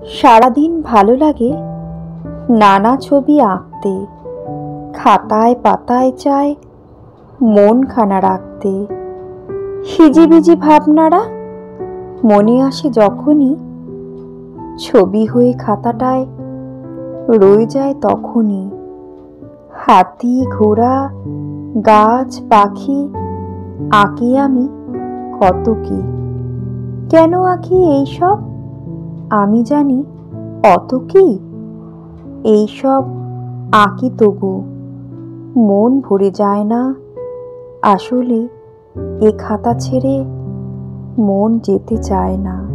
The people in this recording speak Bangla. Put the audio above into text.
সারাদিন ভালো লাগে নানা ছবি আঁকতে, খাতায় পাতায় চায় মন খানা রাখতে। হিজিবিজি ভাবনারা মনে আসে যখনই, ছবি হয়ে খাতাটায় রয়ে যায় তখনই। হাতি ঘোড়া গাছ পাখি আঁকি আমি কত কি। কেন আঁকি এইসব আমি জানি অত কি। এইসব আঁকি তবু মন ভরে যায় না, আসলে এ খাতা ছেড়ে মন যেতে চায় না।